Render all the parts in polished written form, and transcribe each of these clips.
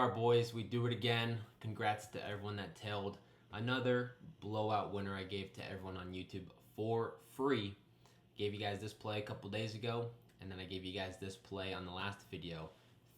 Our boys, we do it again. Congrats to everyone that tailed. Another blowout winner I gave to everyone on YouTube for free. Gave you guys this play a couple days ago, and then I gave you guys this play on the last video.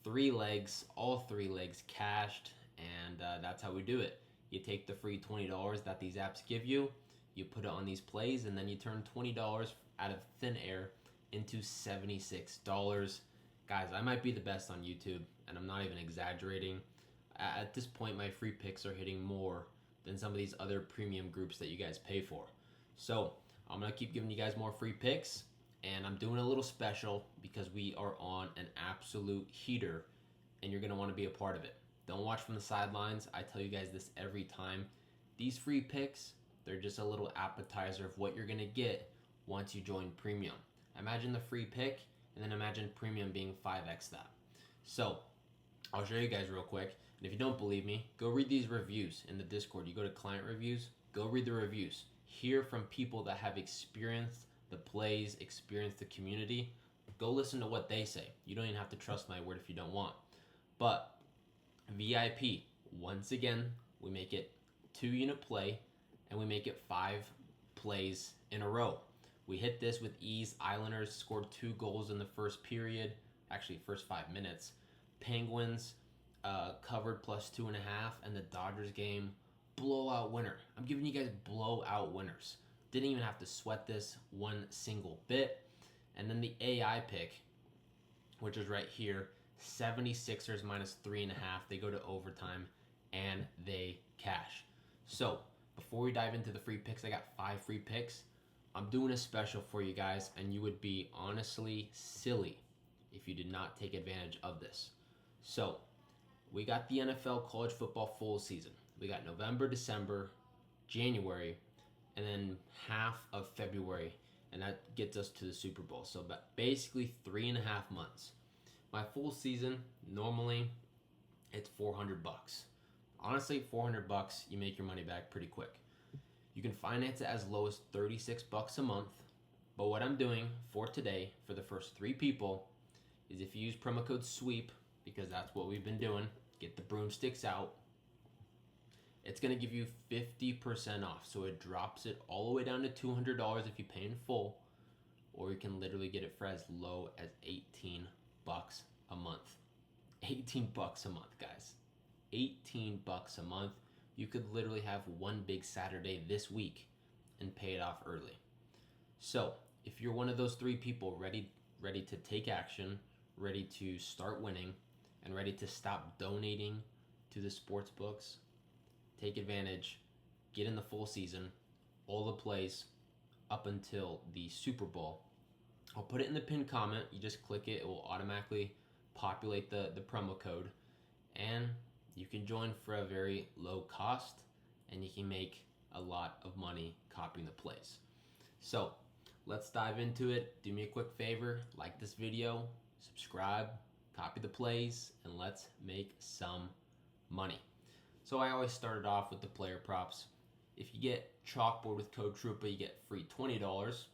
3 legs, all 3 legs cashed, and that's how we do it. You take the free $20 that these apps give you, you put it on these plays, and then you turn $20 out of thin air into $76. Guys, I might be the best on YouTube, and I'm not even exaggerating. At this point, my free picks are hitting more than some of these other premium groups that you guys pay for. So I'm gonna keep giving you guys more free picks, and I'm doing a little special because we are on an absolute heater, and you're gonna want to be a part of it. Don't watch from the sidelines. I tell you guys this every time. These free picks, they're just a little appetizer of what you're gonna get once you join premium. Imagine the free pick, and then imagine premium being 5x that. So I'll show you guys real quick, and if you don't believe me, go read these reviews in the Discord. You go to client reviews, go read the reviews. Hear from people that have experienced the plays, experienced the community. Go listen to what they say. You don't even have to trust my word if you don't want. But VIP, once again, we make it 2-unit play, and we make it 5 plays in a row. We hit this with ease. Islanders scored 2 goals in the first period, actually first 5 minutes. Penguins covered plus 2.5, and the Dodgers game, blowout winner. I'm giving you guys blowout winners. Didn't even have to sweat this one single bit. And then the AI pick, which is right here, 76ers minus 3.5. They go to overtime, and they cash. So before we dive into the free picks, I got 5 free picks. I'm doing a special for you guys, and you would be honestly silly if you did not take advantage of this. So we got the NFL college football full season. We got November, December, January, and then half of February, and that gets us to the Super Bowl. So basically 3.5 months. My full season, normally it's $400. Honestly, $400, you make your money back pretty quick. You can finance it as low as $36 a month, but what I'm doing for today, for the first 3 people, is if you use promo code SWEEP, because that's what we've been doing, get the broomsticks out, it's going to give you 50% off. So it drops it all the way down to $200 if you pay in full, or you can literally get it for as low as $18 a month. $18 a month, guys. $18 a month. You could literally have one big Saturday this week and pay it off early. So if you're one of those 3 people ready to take action, ready to start winning, and ready to stop donating to the sports books, take advantage, get in the full season, all the plays up until the Super Bowl. I'll put it in the pinned comment. You just click it. It will automatically populate the promo code, and you can join for a very low cost, and you can make a lot of money copying the plays. So let's dive into it. Do me a quick favor, like this video, subscribe, copy the plays, and let's make some money. So I always started off with the player props. If you get Chalkboard with code TRUPA, you get free $20.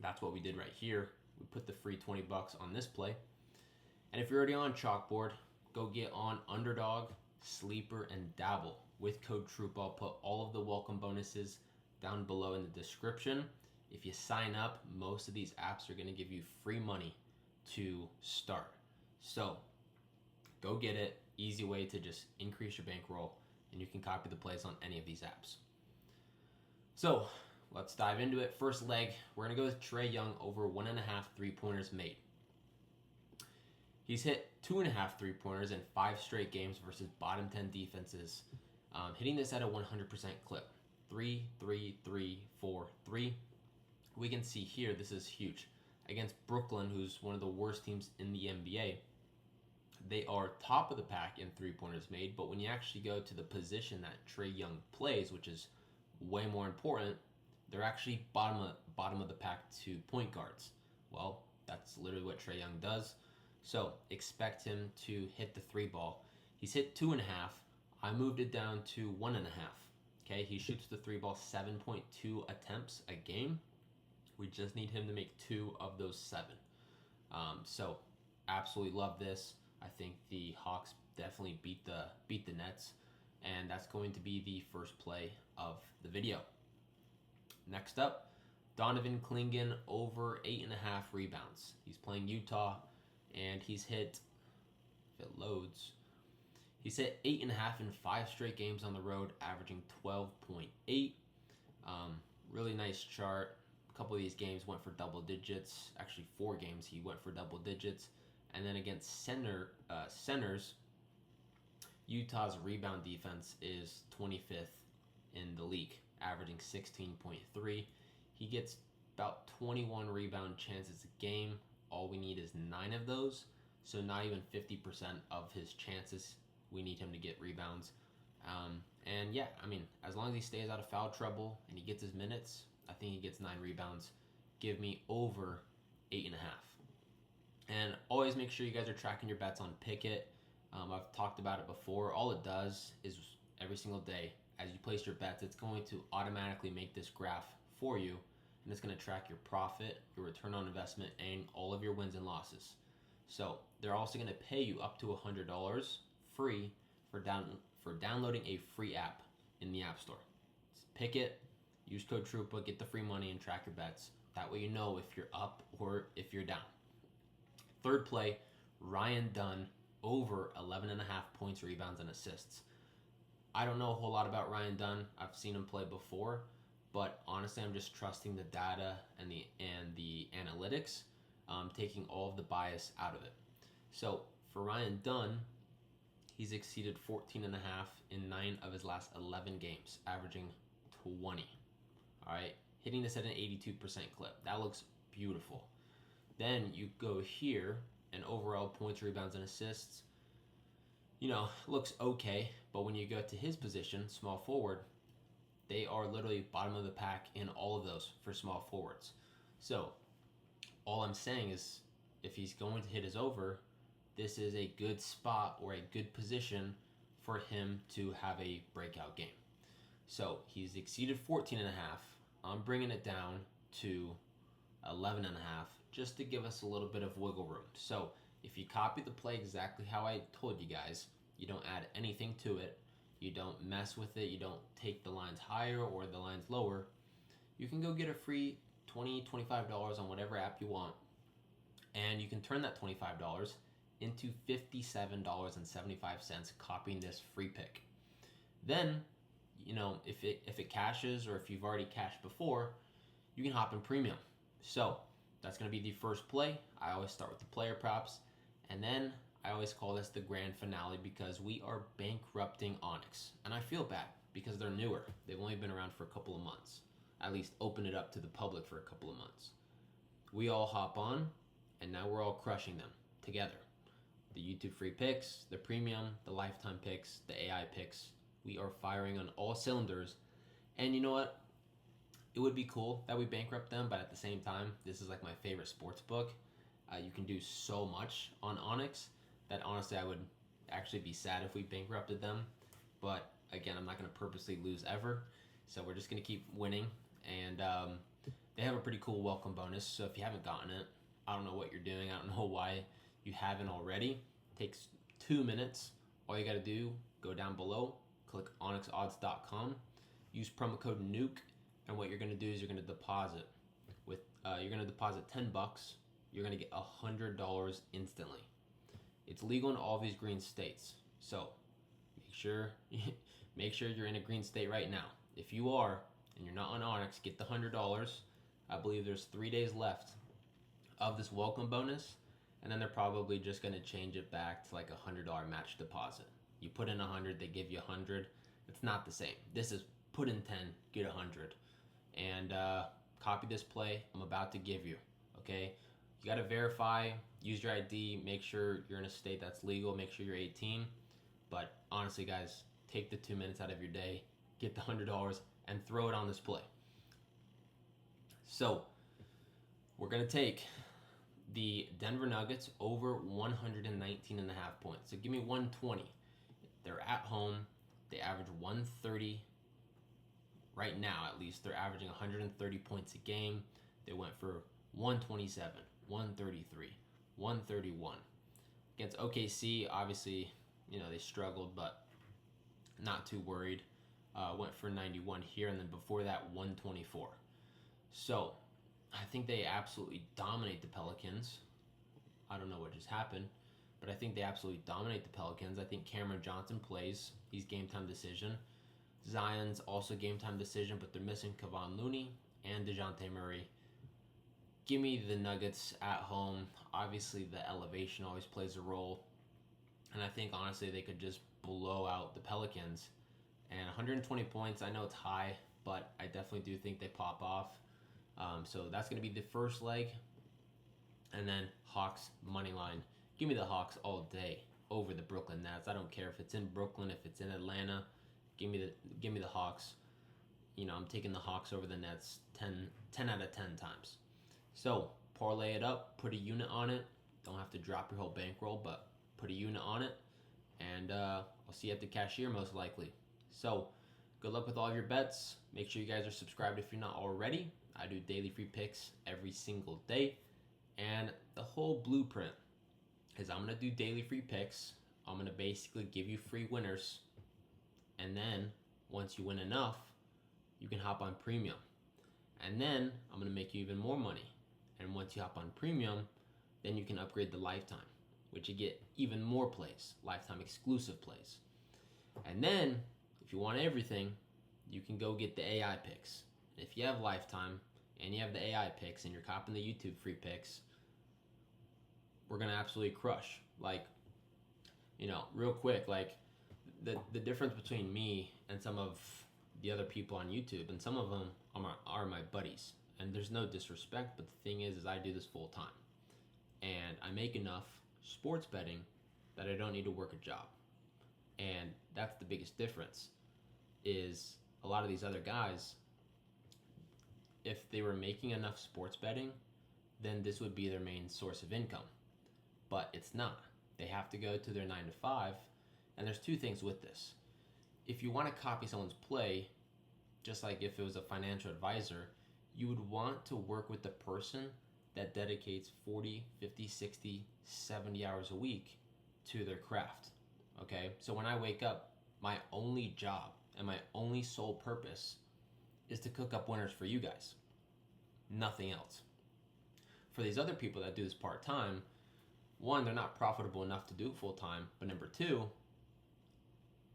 That's what we did right here. We put the free $20 on this play. And if you're already on Chalkboard, go get on Underdog, Sleeper, and Dabble with code TRUPA. I'll put all of the welcome bonuses down below in the description. If you sign up, most of these apps are going to give you free money to start. So go get it. Easy way to just increase your bankroll, and you can copy the plays on any of these apps. So let's dive into it. First leg, we're going to go with Trae Young over 1.5 3-pointers made. He's hit 2.5 3-pointers in 5 straight games versus bottom 10 defenses, hitting this at a 100% clip. 3, 3, 3, 4, 3. We can see here, this is huge. Against Brooklyn, who's one of the worst teams in the NBA, they are top of the pack in 3-pointers made, but when you actually go to the position that Trae Young plays, which is way more important, they're actually bottom of the pack to point guards. Well, that's literally what Trae Young does. So expect him to hit the 3 ball. He's hit 2.5. I moved it down to 1.5. Okay, he shoots the 3 ball 7.2 attempts a game. We just need him to make 2 of those 7. So absolutely love this. I think the Hawks definitely beat the Nets, and that's going to be the first play of the video. Next up, Donovan Clingan over 8.5 rebounds. He's playing Utah, and he's hit, if it loads, he's hit 8.5 in 5 straight games on the road, averaging 12.8. Really nice chart. A couple of these games went for double digits. Actually, 4 games he went for double digits. And then against centers, Utah's rebound defense is 25th in the league, averaging 16.3. He gets about 21 rebound chances a game. All we need is 9 of those. So not even 50% of his chances we need him to get rebounds. And yeah, I mean, as long as he stays out of foul trouble and he gets his minutes, I think he gets 9 rebounds. Give me over 8.5. And always make sure you guys are tracking your bets on Pikkit. I've talked about it before. All it does is every single day, as you place your bets, it's going to automatically make this graph for you, and it's going to track your profit, your return on investment, and all of your wins and losses. So they're also going to pay you up to $100 free for downloading a free app in the App Store. Pick it, use code TRUPA, get the free money, and track your bets. That way you know if you're up or if you're down. Third play, Ryan Dunn over 11.5 points, rebounds, and assists. I don't know a whole lot about Ryan Dunn. I've seen him play before, but honestly, I'm just trusting the data and the analytics, taking all of the bias out of it. So for Ryan Dunn, he's exceeded 14.5 in 9 of his last 11 games, averaging 20. All right, hitting this at an 82% clip. That looks beautiful. Then you go here, and overall points, rebounds, and assists, looks okay. But when you go to his position, small forward, they are literally bottom of the pack in all of those for small forwards. So all I'm saying is if he's going to hit his over, this is a good spot or a good position for him to have a breakout game. So he's exceeded 14.5. I'm bringing it down to 11.5 just to give us a little bit of wiggle room. So if you copy the play exactly how I told you guys, you don't add anything to it, you don't mess with it, you don't take the lines higher or the lines lower, you can go get a free $20, $25 on whatever app you want, and you can turn that $25 into $57.75 copying this free pick. Then, if it cashes, or if you've already cashed before, you can hop in premium. So that's going to be the first play. I always start with the player props, and then I always call this the grand finale because we are bankrupting Onyx. And I feel bad because they're newer. They've only been around for a couple of months. At least open it up to the public for a couple of months. We all hop on, and now we're all crushing them together. The YouTube free picks, the premium, the lifetime picks, the AI picks. We are firing on all cylinders. And you know what? It would be cool that we bankrupt them, but at the same time, this is like my favorite sports book. You can do so much on Onyx that honestly I would actually be sad if we bankrupted them. But again, I'm not going to purposely lose ever. So we're just going to keep winning. And they have a pretty cool welcome bonus. So if you haven't gotten it, I don't know what you're doing. I don't know why you haven't already. It takes 2 minutes. All you got to do, go down below, click onyxodds.com, use promo code NUKE, and what you're going to do is you're going to deposit you're going to deposit $10. You're going to get $100 instantly. It's legal in all of these green states. So make sure you're in a green state right now. If you are and you're not on Onyx, get the $100. I believe there's 3 days left of this welcome bonus, and then they're probably just going to change it back to like a $100 match deposit. You put in 100, they give you 100. It's not the same. This is put in 10, get 100. And copy this play I'm about to give you, okay? You got to verify, use your ID, make sure you're in a state that's legal, make sure you're 18. But honestly, guys, take the 2 minutes out of your day, get the $100, and throw it on this play. So we're going to take the Denver Nuggets over 119.5 points. So give me 120. They're at home. They average 130. Right now, at least, they're averaging 130 points a game. They went for 127, 133, 131. Against OKC, obviously, they struggled, but not too worried. Went for 91 here, and then before that, 124. So I think they absolutely dominate the Pelicans. I don't know what just happened, but I think they absolutely dominate the Pelicans. I think Cameron Johnson plays. He's game time decision. Zion's also game time decision, but they're missing Kevon Looney and DeJounte Murray. Give me the Nuggets at home. Obviously, the elevation always plays a role. And I think, honestly, they could just blow out the Pelicans. And 120 points, I know it's high, but I definitely do think they pop off. So that's going to be the first leg. And then Hawks money line. Give me the Hawks all day over the Brooklyn Nets. I don't care if it's in Brooklyn, if it's in Atlanta. Give me the Hawks. I'm taking the Hawks over the Nets 10 out of 10 times. So parlay it up, put a unit on it. Don't have to drop your whole bankroll, but put a unit on it. And I'll see you at the cashier most likely. So good luck with all of your bets. Make sure you guys are subscribed if you're not already. I do daily free picks every single day. And the whole blueprint is I'm going to do daily free picks. I'm going to basically give you free winners. And then once you win enough, you can hop on premium. And then I'm going to make you even more money. And once you hop on premium, then you can upgrade the lifetime, which you get even more plays, lifetime exclusive plays. And then if you want everything, you can go get the AI picks. And if you have lifetime and you have the AI picks and you're copping the YouTube free picks, we're going to absolutely crush. Real quick, the difference between me and some of the other people on YouTube, and some of them are my buddies. And there's no disrespect, but the thing is I do this full time. And I make enough sports betting that I don't need to work a job. And that's the biggest difference, is a lot of these other guys, if they were making enough sports betting, then this would be their main source of income. But it's not. They have to go to their 9 to 5. And there's two things with this. If you want to copy someone's play, just like if it was a financial advisor, you would want to work with the person that dedicates 40, 50, 60, 70 hours a week to their craft. Okay? So when I wake up, my only job and my only sole purpose is to cook up winners for you guys. Nothing else. For these other people that do this part-time, one, they're not profitable enough to do it full-time, but number two,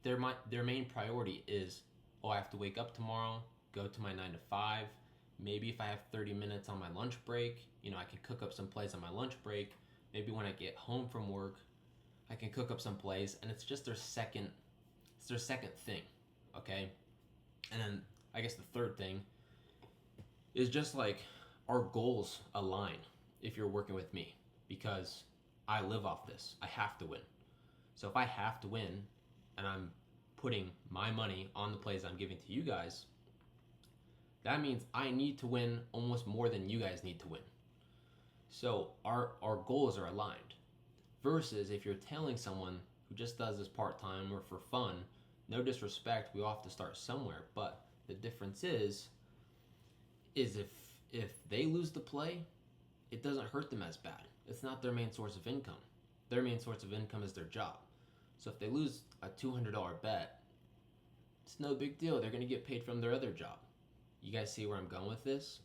their main priority is, I have to wake up tomorrow, go to my 9 to 5. Maybe if I have 30 minutes on my lunch break, I can cook up some plays on my lunch break. Maybe when I get home from work, I can cook up some plays, and it's just their second thing, okay? And then I guess the third thing is just our goals align if you're working with me, because I live off this. I have to win. So if I have to win and I'm putting my money on the plays I'm giving to you guys, that means I need to win almost more than you guys need to win. So our goals are aligned. Versus if you're telling someone who just does this part-time or for fun, no disrespect, we all have to start somewhere. But the difference is if they lose the play, it doesn't hurt them as bad. It's not their main source of income. Their main source of income is their job. So if they lose a $200 bet, it's no big deal. They're going to get paid from their other job. You guys see where I'm going with this?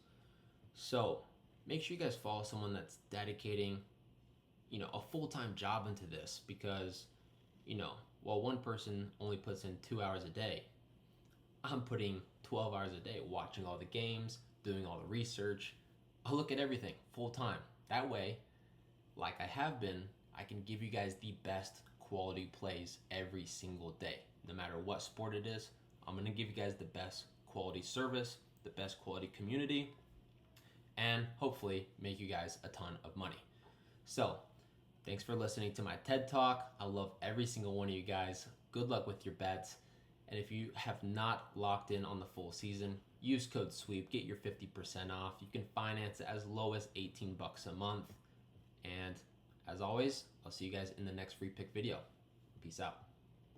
So make sure you guys follow someone that's dedicating, a full-time job into this, because, while one person only puts in 2 hours a day, I'm putting 12 hours a day watching all the games, doing all the research. I'll look at everything full-time. That way, like I have been, I can give you guys the best quality plays every single day. No matter what sport it is, I'm going to give you guys the best quality service, the best quality community, and hopefully make you guys a ton of money. So, thanks for listening to my TED Talk. I love every single one of you guys. Good luck with your bets. And if you have not locked in on the full season, use code SWEEP, get your 50% off. You can finance it as low as $18 a month. And as always, I'll see you guys in the next free pick video. Peace out.